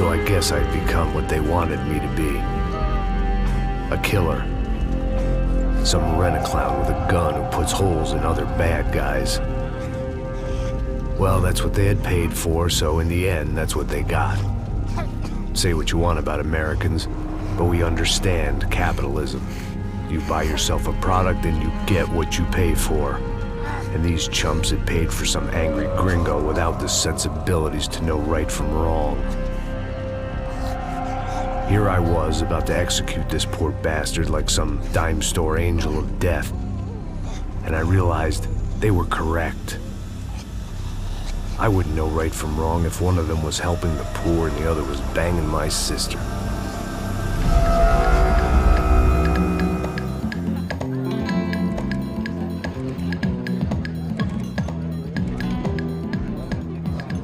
So I guess I'd become what they wanted me to be. A killer. Some rent-a-clown with a gun who puts holes in other bad guys. Well, that's what they had paid for, so in the end, that's what they got. Say what you want about Americans, but we understand capitalism. You buy yourself a product and you get what you pay for. And these chumps had paid for some angry gringo without the sensibilities to know right from wrong. Here I was, about to execute this poor bastard like some dime store angel of death. And I realized they were correct. I wouldn't know right from wrong if one of them was helping the poor and the other was banging my sister.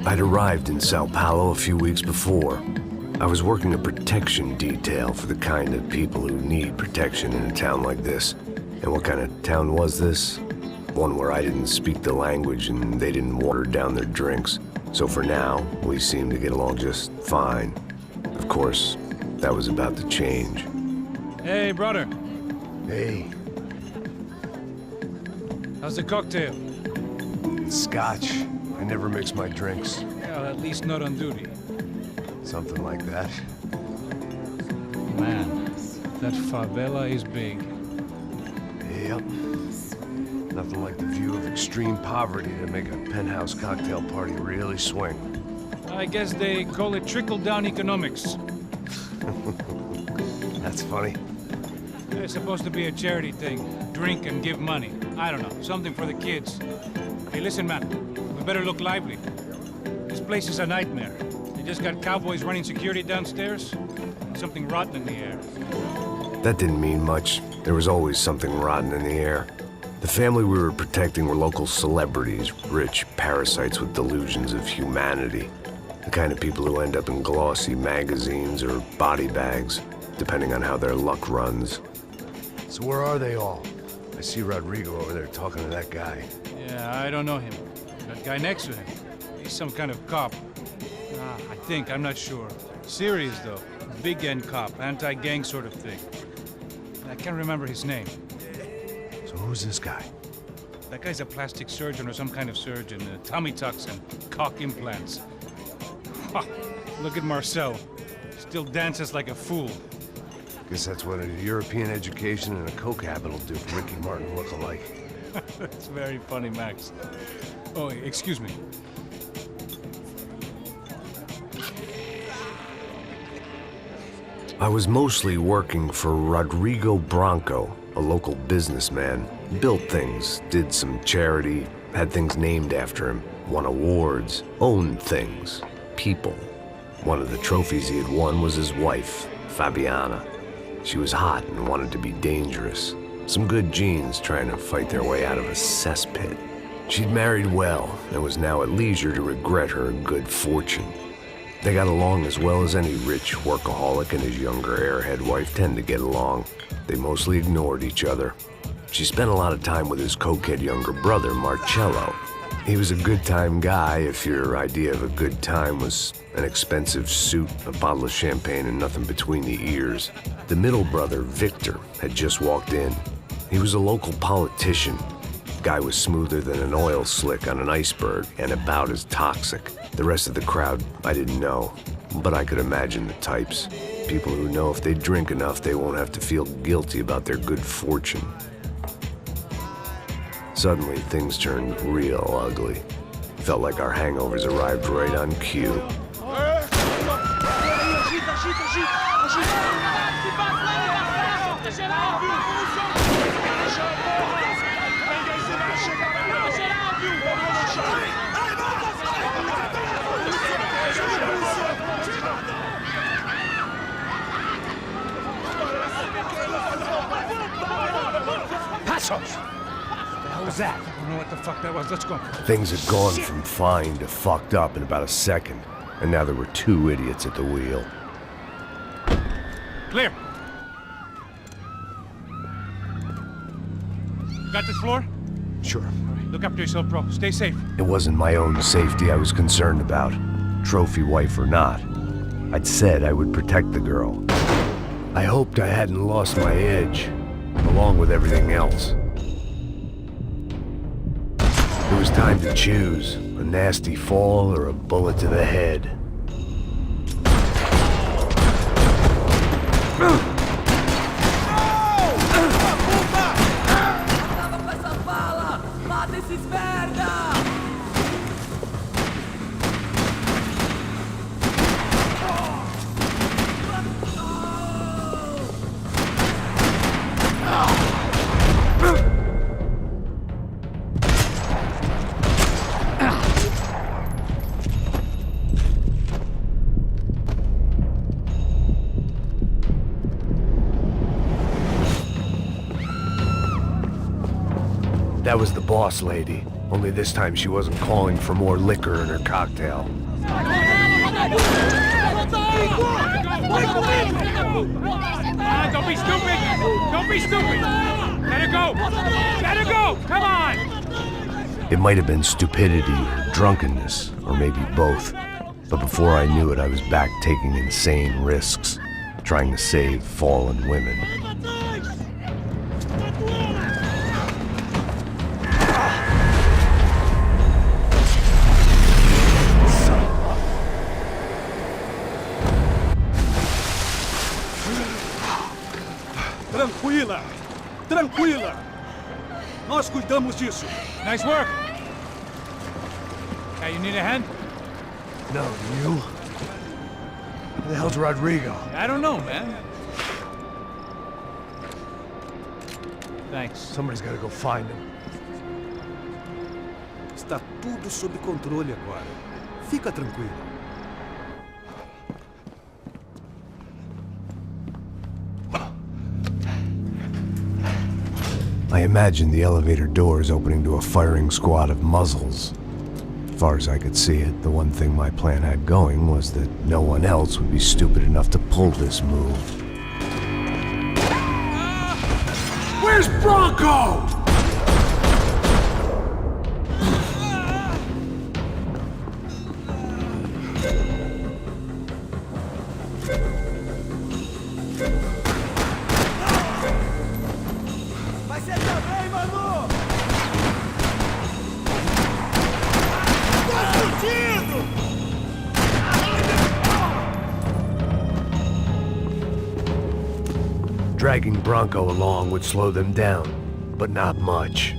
I'd arrived in Sao Paulo a few weeks before. I was working a protection detail for the kind of people who need protection in a town like this. And what kind of town was this? One where I didn't speak the language and they didn't water down their drinks. So for now, we seemed to get along just fine. Of course, that was about to change. Hey, brother. Hey. How's the cocktail? Scotch. I never mix my drinks. Well, at least not on duty. Something like that. Man, that favela is big. Yep. Nothing like the view of extreme poverty to make a penthouse cocktail party really swing. I guess they call it trickle-down economics. That's funny. It's supposed to be a charity thing. Drink and give money. I don't know, something for the kids. Hey, listen, man. We better look lively. This place is a nightmare. They just got cowboys running security downstairs. Something rotten in the air. That didn't mean much. There was always something rotten in the air. The family we were protecting were local celebrities, rich parasites with delusions of humanity. The kind of people who end up in glossy magazines or body bags, depending on how their luck runs. So where are they all? I see Rodrigo over there talking to that guy. Yeah, I don't know him. That guy next to him. He's some kind of cop. I think, I'm not sure. Serious, though. Big end cop, anti-gang sort of thing. I can't remember his name. So who's this guy? That guy's a plastic surgeon or some kind of surgeon. Tummy tucks and cock implants. Ha! Look at Marcel. Still dances like a fool. Guess that's what a European education and a coke habit will do for Ricky Martin look-alike. That's very funny, Max. Oh, excuse me. I was mostly working for Rodrigo Branco, a local businessman. Built things, did some charity, had things named after him, won awards, owned things, people. One of the trophies he had won was his wife, Fabiana. She was hot and wanted to be dangerous. Some good genes trying to fight their way out of a cesspit. She'd married well and was now at leisure to regret her good fortune. They got along as well as any rich workaholic and his younger airhead wife tend to get along. They mostly ignored each other. She spent a lot of time with his cokehead younger brother, Marcello. He was a good-time guy if your idea of a good time was an expensive suit, a bottle of champagne, and nothing between the ears. The middle brother, Victor, had just walked in. He was a local politician. Guy was smoother than an oil slick on an iceberg and about as toxic. The rest of the crowd, I didn't know, but I could imagine the types. People who know if they drink enough, they won't have to feel guilty about their good fortune. Suddenly, things turned real ugly. Felt like our hangovers arrived right on cue. That? I don't know what the fuck that was. Let's go. Things had gone from fine to fucked up in about a second, and now there were two idiots at the wheel. Clear. You got this floor? Sure. All right, look after yourself, bro. Stay safe. It wasn't my own safety I was concerned about, trophy wife or not. I'd said I would protect the girl. I hoped I hadn't lost my edge, along with everything else. It was time to choose, a nasty fall or a bullet to the head. That was the boss lady, only this time she wasn't calling for more liquor in her cocktail. Don't be stupid! Don't be stupid! Let her go! Let her go! Come on! It might have been stupidity or drunkenness, or maybe both. But before I knew it, I was back taking insane risks, trying to save fallen women. Tranquila! Tranquila! Nós cuidamos disso. Nice work! Hey, you need a hand? No, you? Where the hell's Rodrigo? I don't know, man. Thanks. Somebody's gotta go find him. Está tudo sob controle agora. Fica tranquilo. I imagined the elevator doors opening to a firing squad of muzzles. As far as I could see it, the one thing my plan had going was that no one else would be stupid enough to pull this move. Where's Bronco? Dragging Bronco along would slow them down, but not much.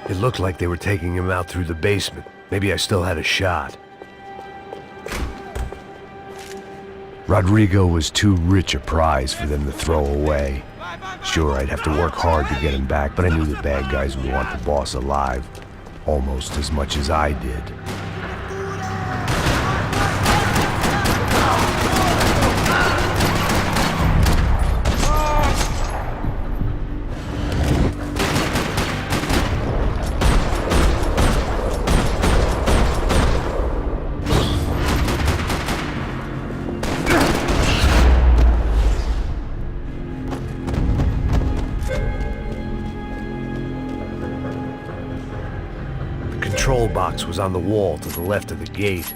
It looked like they were taking him out through the basement. Maybe I still had a shot. Rodrigo was too rich a prize for them to throw away. Sure, I'd have to work hard to get him back, but I knew the bad guys would want the boss alive, almost as much as I did. The control box was on the wall to the left of the gate.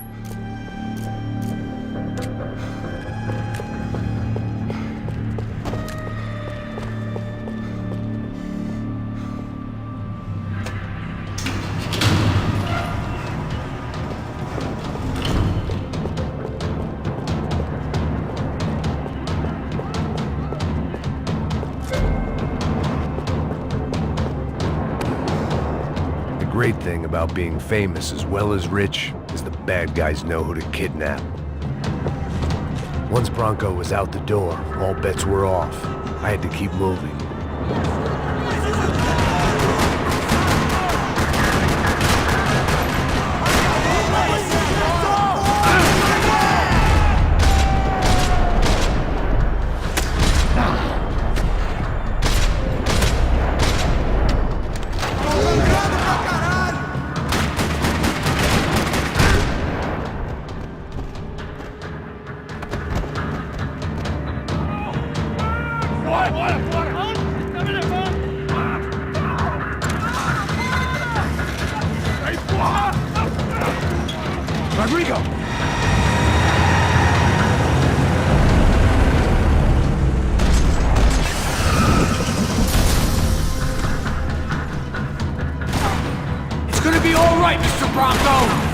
The great thing about being famous as well as rich is the bad guys know who to kidnap. Once Bronco was out the door, all bets were off. I had to keep moving. Rodrigo! It's gonna be all right, Mr. Bronco!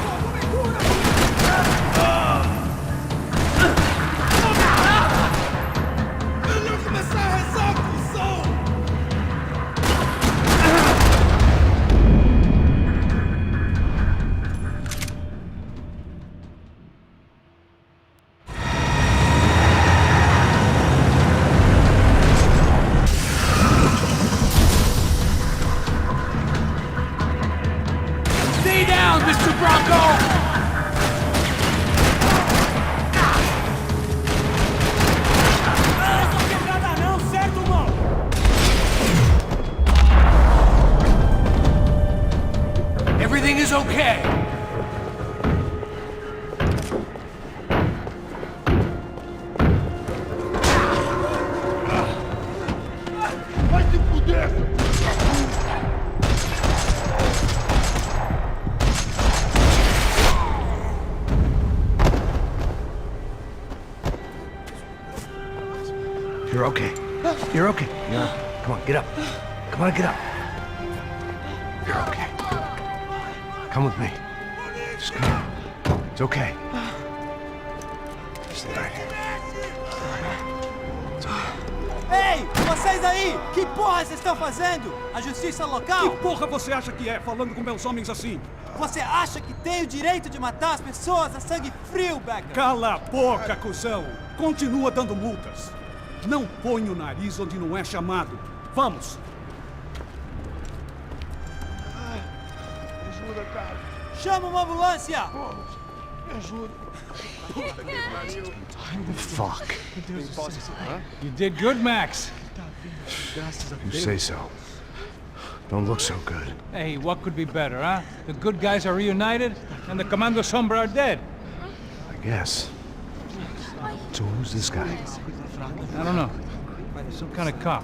Stay down, Mr. Bronco! Everything is okay. Vai se fuder! You're okay. You're okay. No. Come on, get up. Come on, get up. You're okay. Come with me. Just come. It's okay. Stay right here. It's okay. Ei, vocês aí! Que porra vocês estão fazendo? A justiça local? Que porra você acha que é, falando com meus homens assim? Você acha que tem o direito de matar as pessoas a sangue frio, Becker? Cala a boca, cuzão! Continua dando multas. Não põe o nariz onde não é chamado. Vamos! Me ajuda, cara. Chama uma ambulância! Me ajuda. Fuck. You did good, Max. You say so. Don't look so good. Hey, what could be better, huh? The good guys are reunited, and the Commando Sombra are dead. I guess. So who's this guy? I don't know. Some kind of cop.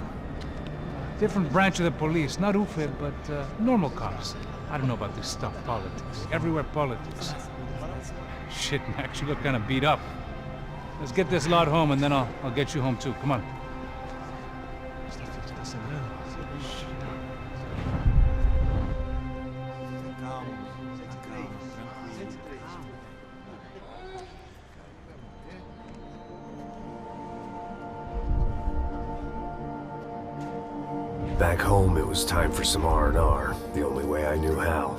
Different branch of the police. Not UFE, but normal cops. I don't know about this stuff, politics. Everywhere politics. Shit, Max, you look kind of beat up. Let's get this lot home, and then I'll get you home too. Come on. Back home, it was time for some R&R, the only way I knew how.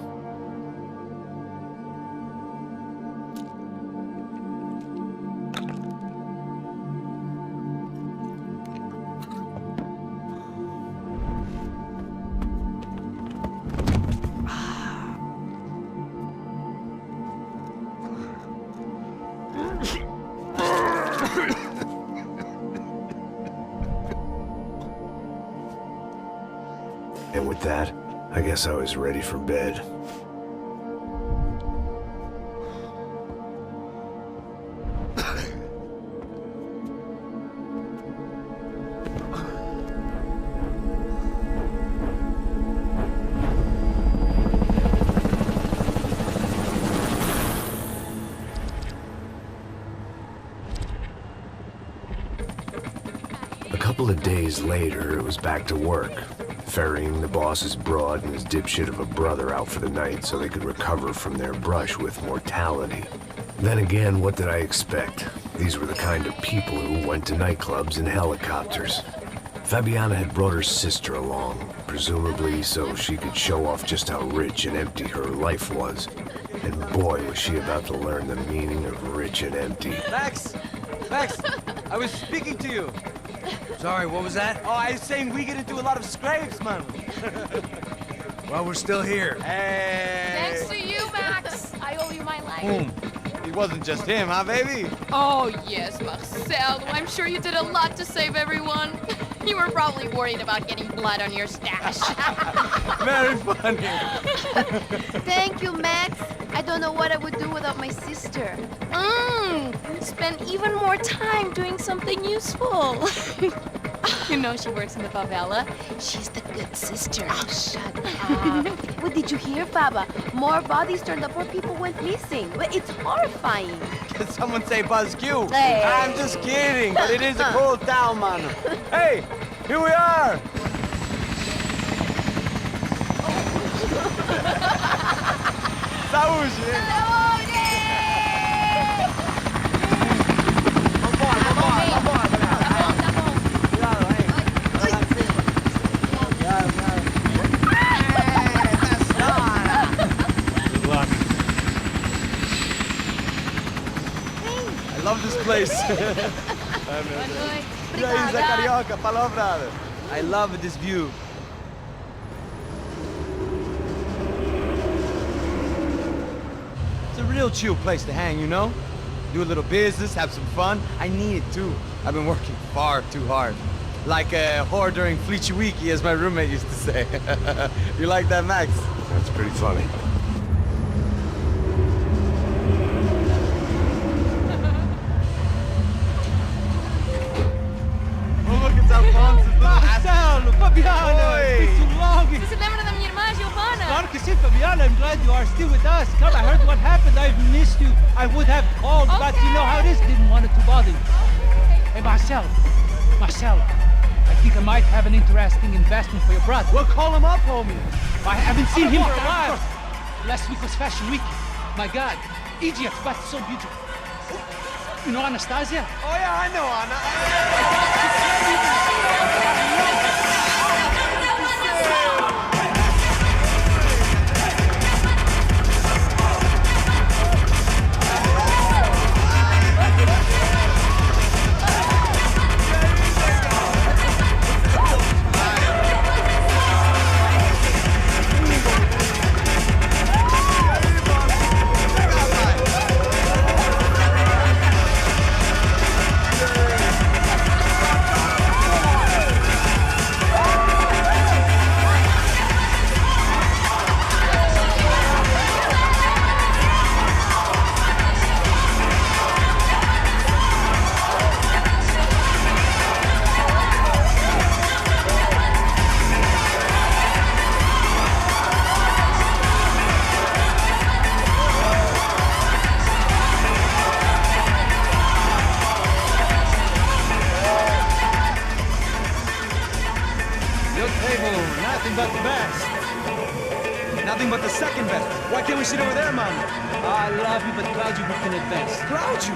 And with that, I guess I was ready for bed. A couple of days later, it was back to work. Ferrying the boss's broad and his dipshit of a brother out for the night so they could recover from their brush with mortality. Then again, what did I expect? These were the kind of people who went to nightclubs in helicopters. Fabiana had brought her sister along, presumably so she could show off just how rich and empty her life was. And boy, was she about to learn the meaning of rich and empty. Max! Max! I was speaking to you! Sorry, what was that? Oh, I was saying we get into a lot of scrapes, man! Well, we're still here. Hey! Thanks to you, Max. I owe you my life. It wasn't just him, huh, baby? Oh, yes, Marcel. I'm sure you did a lot to save everyone. You were probably worried about getting blood on your stash. Very funny. Thank you, Max. I don't know what I would do without my sister. Spend even more time doing something useful. You know she works in the favela. She's the good sister. Oh, shut up. What did you hear, Baba? More bodies turned up where people went missing. But it's horrifying. Did someone say Buzz Q? Hey. I'm just kidding, but it is a cool town, man. Hey, here we are. Saúde! I love this place. E aí, Zé Carioca, falou, brother. I love this view. It's a real chill place to hang, you know? Do a little business, have some fun. I need it too. I've been working far too hard. Like a whore during Fleechy Weeky, as my roommate used to say. You like that, Max? That's pretty funny. Marcelo, Fabiana, it's been too long. Você se lembra da minha irmã, Giovanna? Claro que sim, Fabiana. I'm glad you are still with us. Come, I heard what happened. I've missed you. I would have called, but you know how it is. Didn't want it to bother you. Hey, Marcelo, I think I might have an interesting investment for your brother. Well, call him up, homie. I haven't seen him for a while. Last week was Fashion Week. My God, Egypt, but so beautiful. You know Anastasia? Oh yeah, I know Anna. Nothing but the best. Nothing but the second best. Why can't we sit over there, man? I love you, but Claudio booked in advance. Claudio?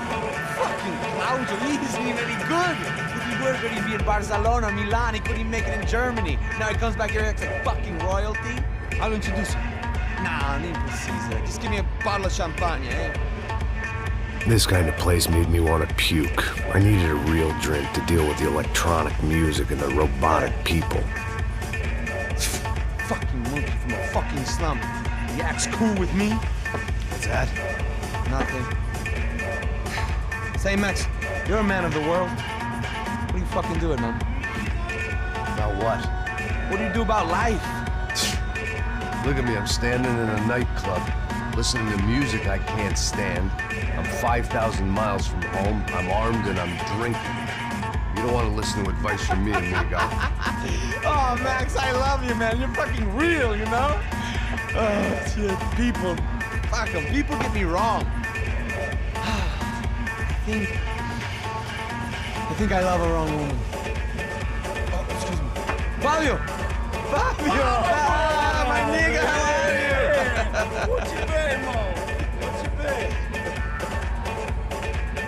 Fucking Claudio, he isn't even any good. If he were going to be in Barcelona, Milan, he couldn't make it in Germany. Now he comes back here acts like fucking royalty. I'll introduce you. Nah, nem precisa. Just give me a bottle of champagne, eh? This kind of place made me want to puke. I needed a real drink to deal with the electronic music and the robotic people. Fucking monkey from a fucking slum. He acts cool with me. What's that? Nothing. Say, Max, you're a man of the world. What do you fucking do it, man? About what? What do you do about life? Look at me, I'm standing in a nightclub, listening to music I can't stand. I'm 5,000 miles from home, I'm armed and I'm drinking. You don't want to listen to advice from me, amigo. Oh, Max, I love you, man. You're fucking real, you know? Oh, shit, people. Fuck 'em. People get me wrong. I think I love a wrong woman. Oh, excuse me. Fabio! Fabio! Ah, my nigga, how are you? What you been, Mo? What you been?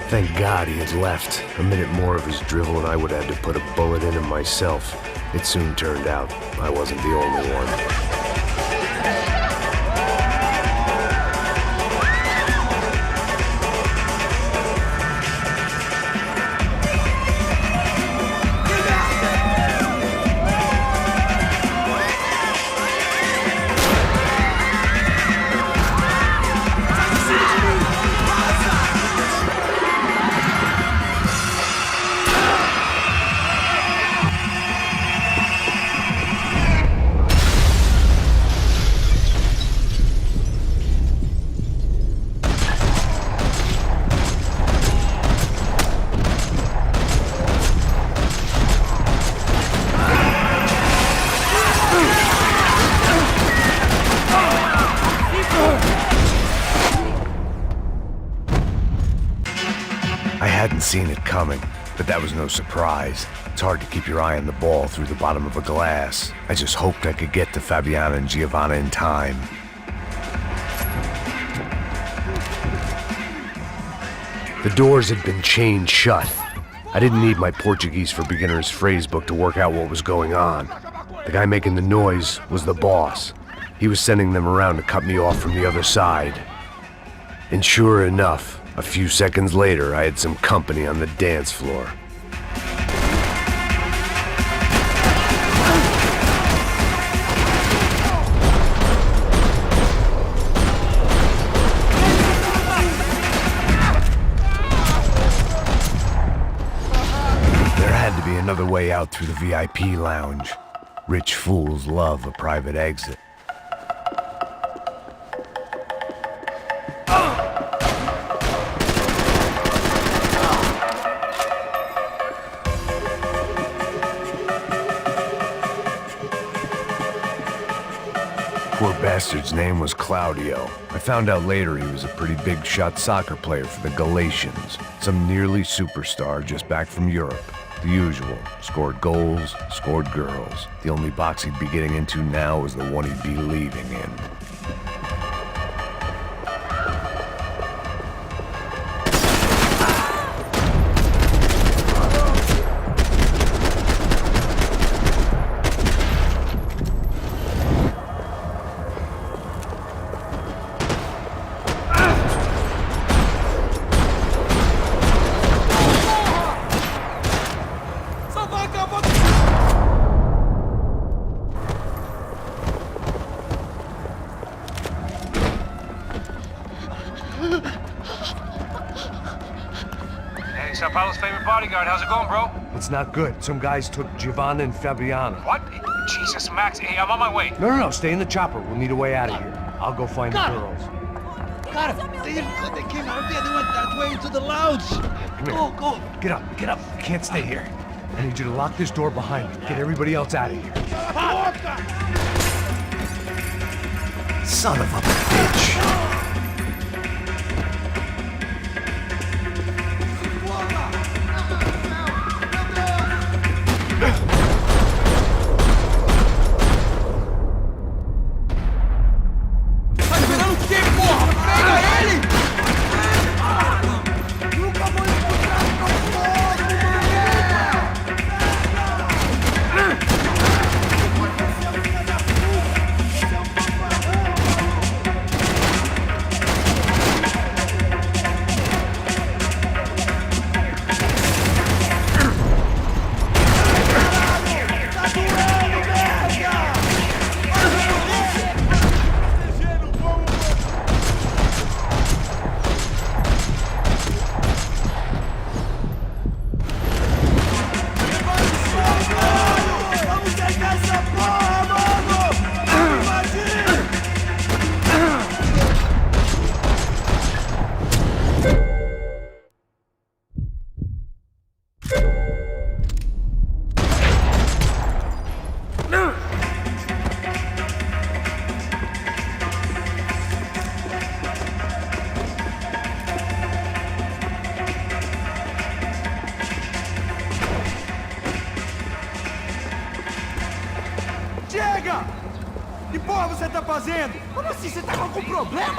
Thank God he had left. A minute more of his drivel and I would have had to put a bullet in him myself. It soon turned out I wasn't the only one. seen it coming, but that was no surprise. It's hard to keep your eye on the ball through the bottom of a glass. I just hoped I could get to Fabiana and Giovanna in time. The doors had been chained shut. I didn't need my Portuguese for Beginners phrase book to work out what was going on. The guy making the noise was the boss. He was sending them around to cut me off from the other side. And sure enough, a few seconds later, I had some company on the dance floor. There had to be another way out through the VIP lounge. Rich fools love a private exit. Poor bastard's name was Claudio. I found out later he was a pretty big shot soccer player for the Galatians. Some nearly superstar just back from Europe. The usual. Scored goals, scored girls. The only box he'd be getting into now was the one he'd be leaving in. Hey, Sao Paulo's favorite bodyguard. How's it going, bro? It's not good. Some guys took Giovanna and Fabiana. What? Jesus, Max. Hey, I'm on my way. No, stay in the chopper. We'll need a way out of here. I'll go find the girls. Got him. They came out there. They went that way into the lounge. Come here. Go. Get up. You can't stay here. I need you to lock this door behind me. Get everybody else out of here. Son of a bitch.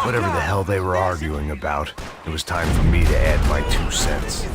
Whatever the hell they were arguing about, it was time for me to add my 2 cents.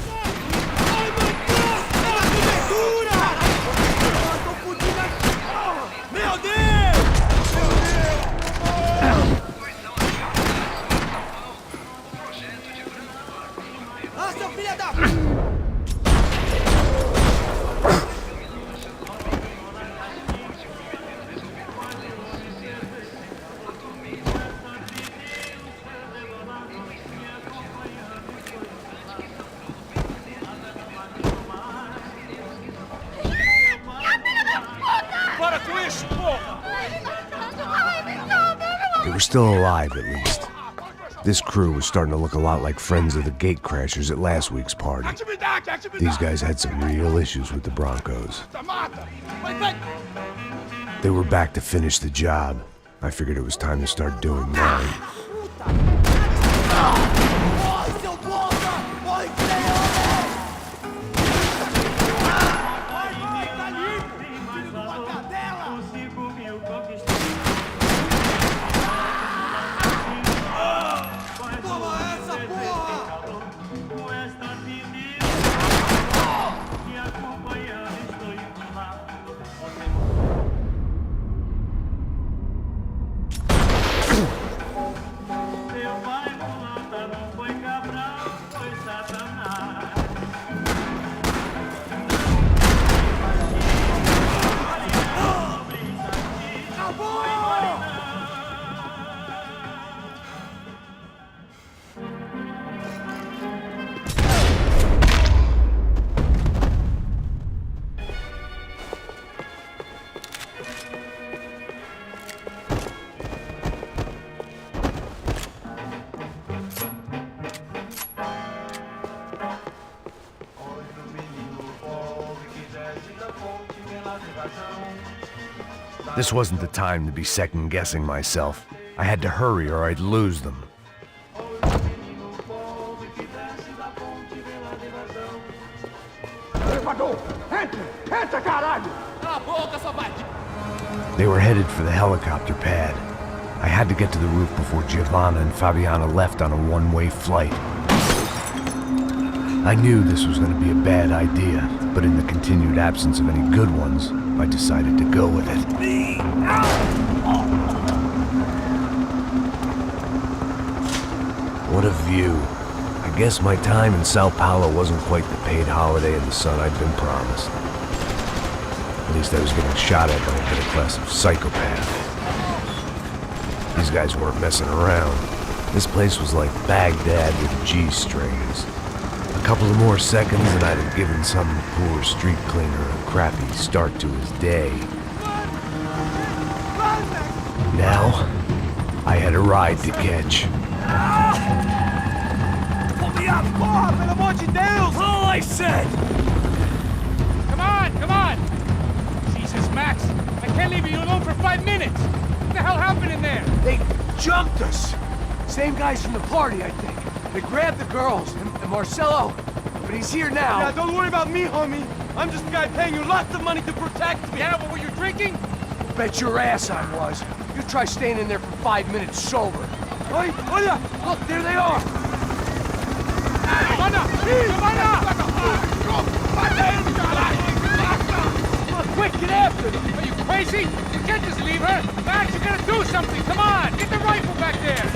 They were still alive, at least. This crew was starting to look a lot like friends of the gatecrashers at last week's party. These guys had some real issues with the Broncos. They were back to finish the job. I figured it was time to start doing mine. This wasn't the time to be second-guessing myself. I had to hurry or I'd lose them. They were headed for the helicopter pad. I had to get to the roof before Giovanna and Fabiana left on a one-way flight. I knew this was going to be a bad idea, but in the continued absence of any good ones, I decided to go with it. What a view. I guess my time in Sao Paulo wasn't quite the paid holiday in the sun I'd been promised. At least I was getting shot at by a middle-class psychopath. These guys weren't messing around. This place was like Baghdad with G-strings. A couple of more seconds and I'd have given some poor street cleaner a crappy start to his day. Now, I had a ride to catch. Pull me up! Bob, pelo amor de Deus! All I said! Come on, come on! Jesus, Max, I can't leave you alone for 5 minutes! What the hell happened in there? They jumped us! Same guys from the party, I think. They grabbed the girls, and Marcelo, but he's here now. Yeah, don't worry about me, homie. I'm just a guy paying you lots of money to protect me. Yeah, but were you drinking? Bet your ass I was. You try staying in there for 5 minutes sober. Oi, olha! Look, there they are! Giovanna! Giovanna! Come on, quick, get after them! Are you crazy? You can't just leave her! Max, you gotta do something! Come on! Get the rifle back there!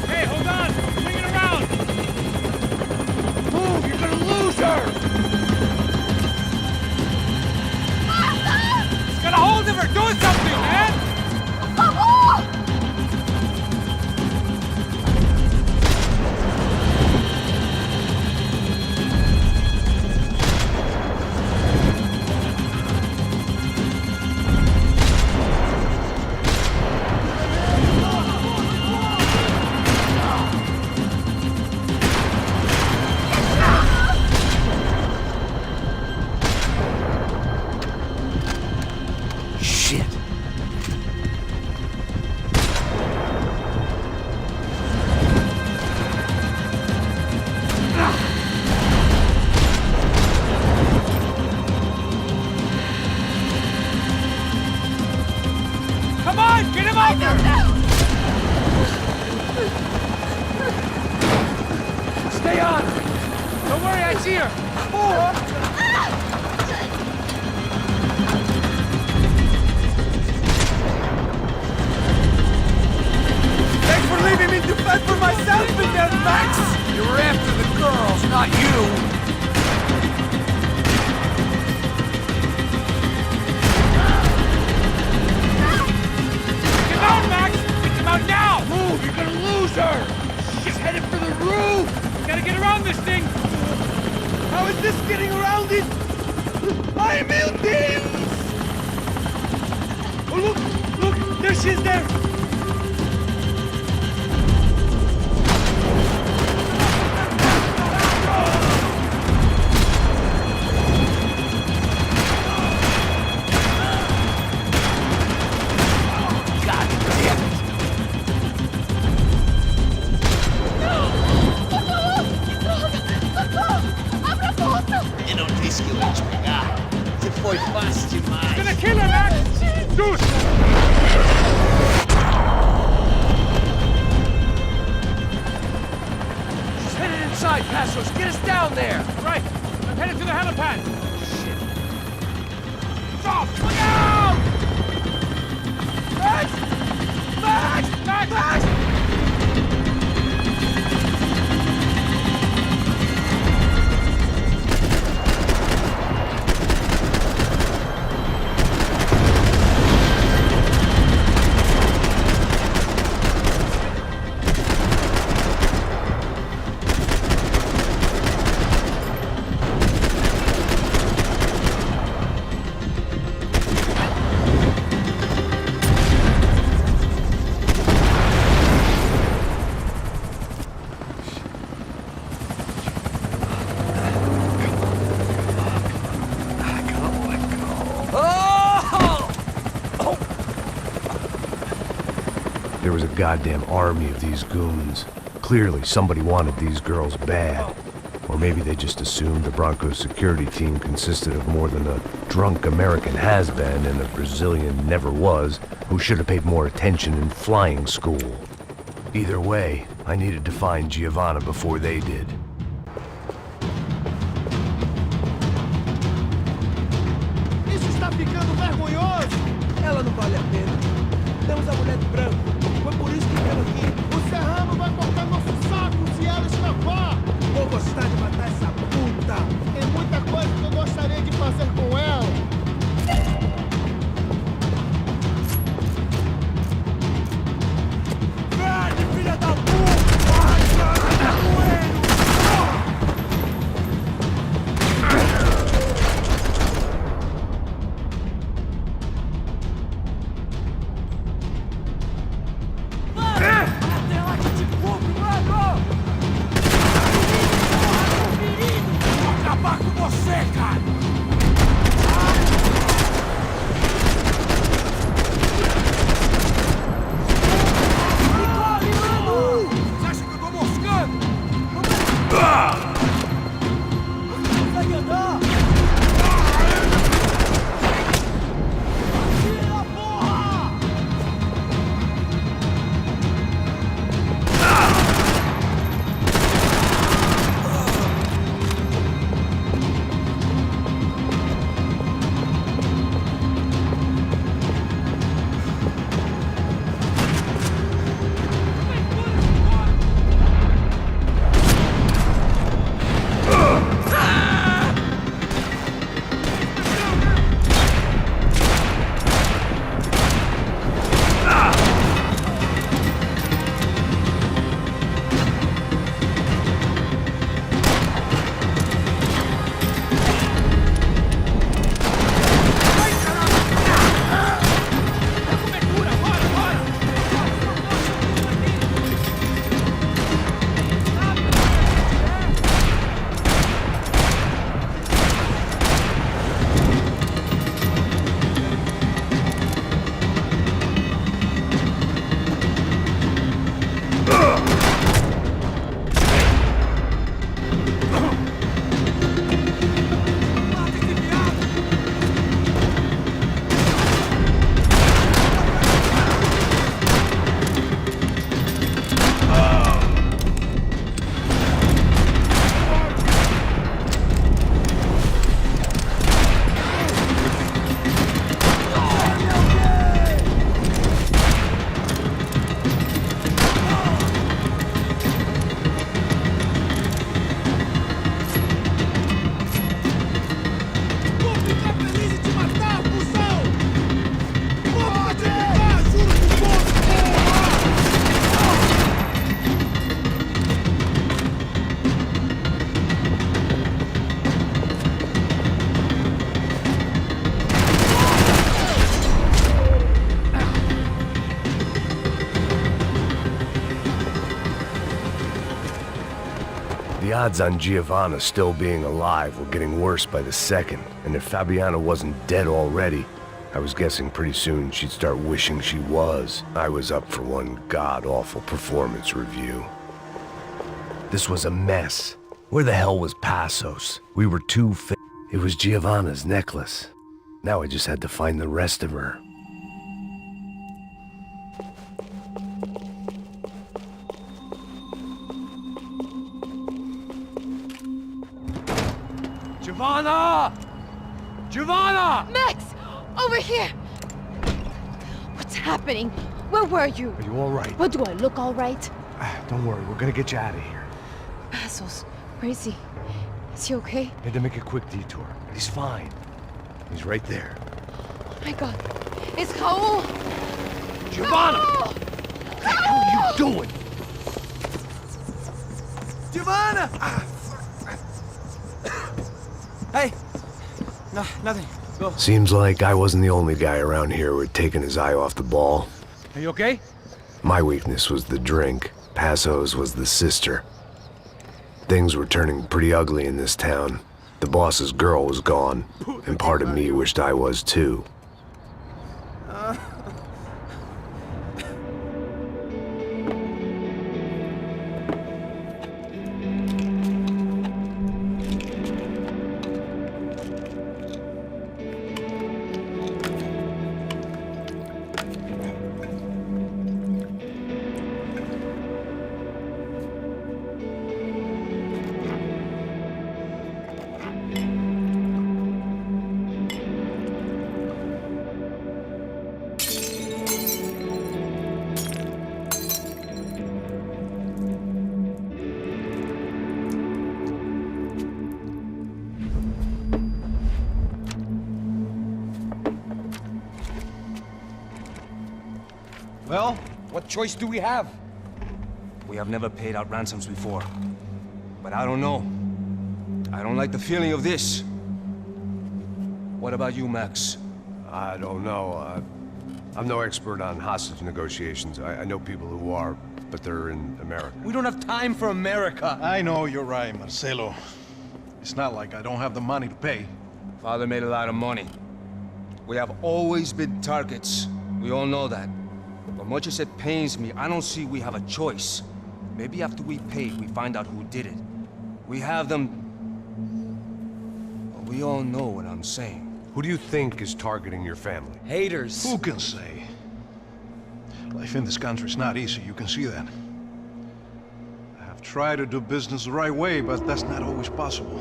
Hey, hold on! Swing it around! Move! You're gonna lose her! Just got a hold of her! Do something, man! Come on, get him out there! Stay on! Don't worry, I see her! Thanks for leaving me to fend for myself in there, Max! You were after the girls, not you! Get out, Max! Get him out now! Move! You're gonna lose her! She's headed for the roof! Gotta get around this thing! How is this getting around it? I'm building! Oh, look! There she is there! Eu não disse que eu ia te pegar. Você foi fácil demais. Gonna kill her, Max! Do it! There was a goddamn army of these goons. Clearly, somebody wanted these girls bad. Or maybe they just assumed the Broncos security team consisted of more than a drunk American has-been and a Brazilian never-was who should have paid more attention in flying school. Either way, I needed to find Giovanna before they did. Isso está ficando vergonhoso! Ela não vale a pena. Temos a mulher de branco. Foi por isso que viemos aqui. O Serrano vai cortar nosso saco se ela escapar! Vou gostar de matar essa puta! Tem muita coisa que eu gostaria de fazer com ela! Verde, filha da puta! The odds on Giovanna still being alive were getting worse by the second, and if Fabiana wasn't dead already, I was guessing pretty soon she'd start wishing she was. I was up for one god-awful performance review. This was a mess. Where the hell was Passos? We were too It was Giovanna's necklace. Now I just had to find the rest of her. Giovanna! Giovanna! Max! Over here! What's happening? Where were you? Are you all right? What, do I look all right? Don't worry, we're gonna get you out of here. Passos, where is he? Is he okay? Had to make a quick detour. He's fine. He's right there. Oh my god. It's Raul! Giovanna! Raul! What the hell are you doing? Giovanna! Hey! No, nothing. Go. Seems like I wasn't the only guy around here who had taken his eye off the ball. Are you okay? My weakness was the drink. Passos was the sister. Things were turning pretty ugly in this town. The boss's girl was gone, and part of me wished I was too. Well, what choice do we have? We have never paid out ransoms before. But I don't know. I don't like the feeling of this. What about you, Max? I don't know. I'm no expert on hostage negotiations. I know people who are, but they're in America. We don't have time for America. I know you're right, Marcelo. It's not like I don't have the money to pay. Father made a lot of money. We have always been targets. We all know that. But much as it pains me, I don't see we have a choice. Maybe after we pay, we find out who did it. We have them... Well, we all know what I'm saying. Who do you think is targeting your family? Haters. Who can say? Life in this country is not easy, you can see that. I have tried to do business the right way, but that's not always possible.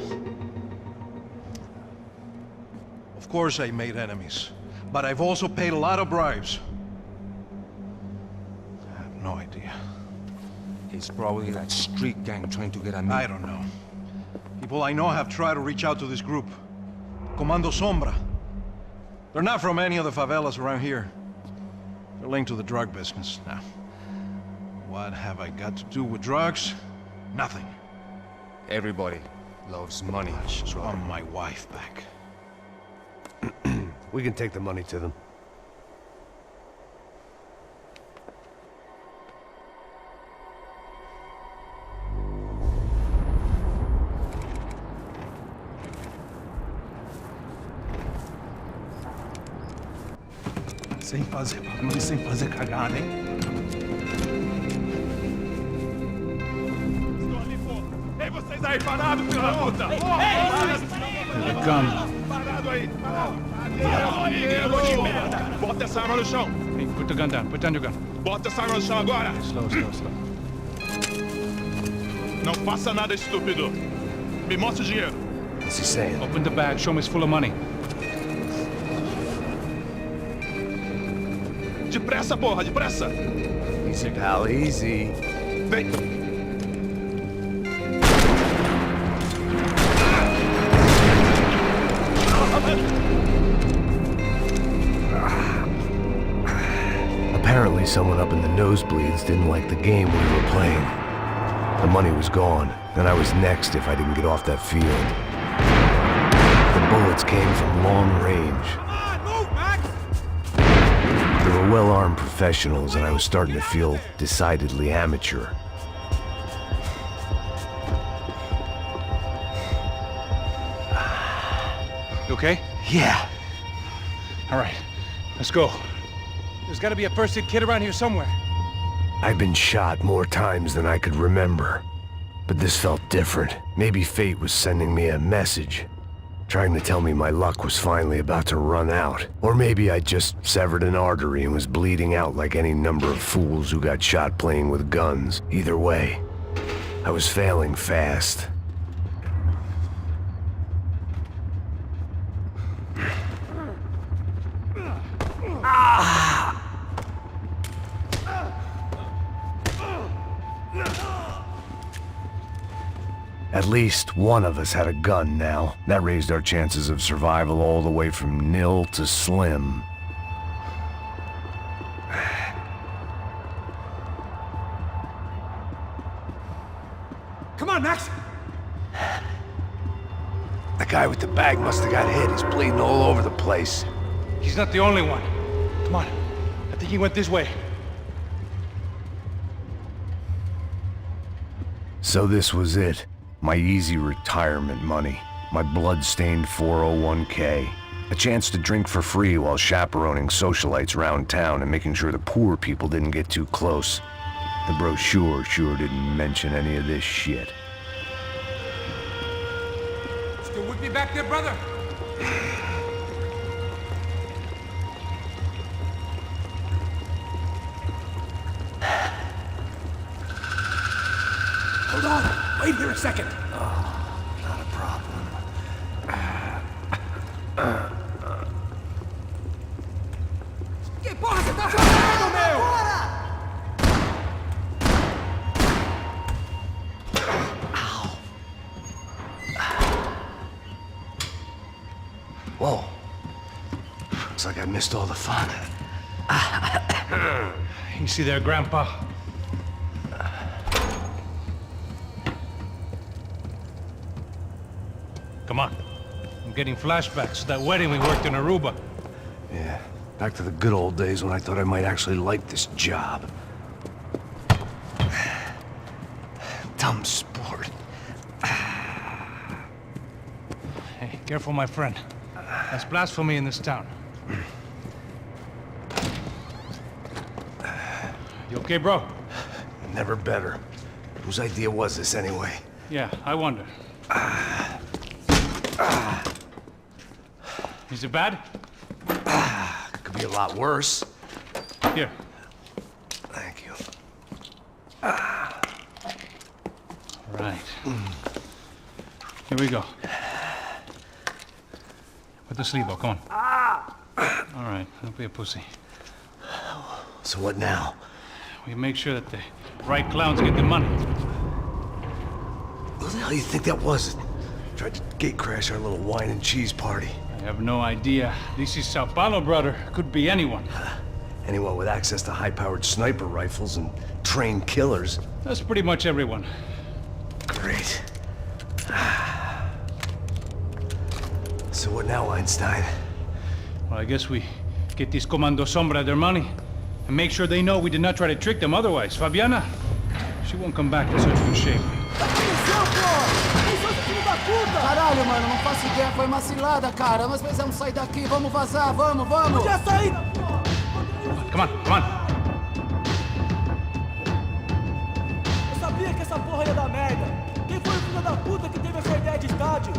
Of course I made enemies, but I've also paid a lot of bribes. I have no idea. It's probably that street gang trying to get at me. I don't know. People I know have tried to reach out to this group. Comando Sombra. They're not from any of the favelas around here. They're linked to the drug business. Now, what have I got to do with drugs? Nothing. Everybody loves money. I just want my wife back. We can take the money to them. Sem fazer barulho e sem fazer cagada, hein? Estou ali, pô! Ei, vocês aí parados, filho da puta! Here they come. Parado aí, parado! Parado aí, nego de merda! Bota essa arma no chão! Hey, put the gun down. Put down your gun. Bota essa arma no chão agora! Slow, slow, slow. Não faça nada, estúpido! Me mostra o dinheiro! What's he saying? Open the bag. Show me it's full of money. Depressa, porra, depressa! Easy, pal, easy. Vem! Apparently someone up in the nosebleeds didn't like the game we were playing. The money was gone, and I was next if I didn't get off that field. The bullets came from long range. They were well-armed professionals, and I was starting to feel decidedly amateur. You okay? Yeah. All right. Let's go. There's got to be a first aid kit around here somewhere. I've been shot more times than I could remember, but this felt different. Maybe fate was sending me a message, trying to tell me my luck was finally about to run out. Or maybe I just severed an artery and was bleeding out like any number of fools who got shot playing with guns. Either way, I was failing fast. At least one of us had a gun now. That raised our chances of survival all the way from nil to slim. Come on, Max! The guy with the bag must have got hit. He's bleeding all over the place. He's not the only one. Come on. I think he went this way. So this was it. My easy retirement money. My blood-stained 401k. A chance to drink for free while chaperoning socialites around town and making sure the poor people didn't get too close. The brochure sure didn't mention any of this shit. Still with me back there, brother? Hold on! Wait here a second! Oh, not a problem. Que porra você tá fazendo, meu? Whoa. Looks like I missed all the fun. You see there, Grandpa? Come on. I'm getting flashbacks to that wedding we worked in Aruba. Yeah, back to the good old days when I thought I might actually like this job. Dumb sport. Hey, careful, my friend. That's blasphemy in this town. You okay, bro? Never better. Whose idea was this anyway? Yeah, I wonder. Is it bad? Could be a lot worse. Here. Thank you. Right. Here we go. Put the sleeve on, come on. All right, don't be a pussy. So what now? We make sure that the right clowns get the money. What the hell do you think that was? Tried to gate crash our little wine and cheese party. I have no idea. This is Sao Paulo, brother. Could be anyone. Anyone with access to high-powered sniper rifles and trained killers. That's pretty much everyone. Great. So what now, Einstein? Well, I guess we get these Comando Sombra their money and make sure they know we did not try to trick them otherwise. Fabiana, she won't come back in such good shape. Caralho, mano, não faço ideia, foi uma cilada, cara. Nós precisamos sair daqui, vamos vazar, vamos! Podia sair! Come on, come on! Eu sabia que essa porra ia dar merda. Quem foi o filho da puta que teve essa ideia de estádio?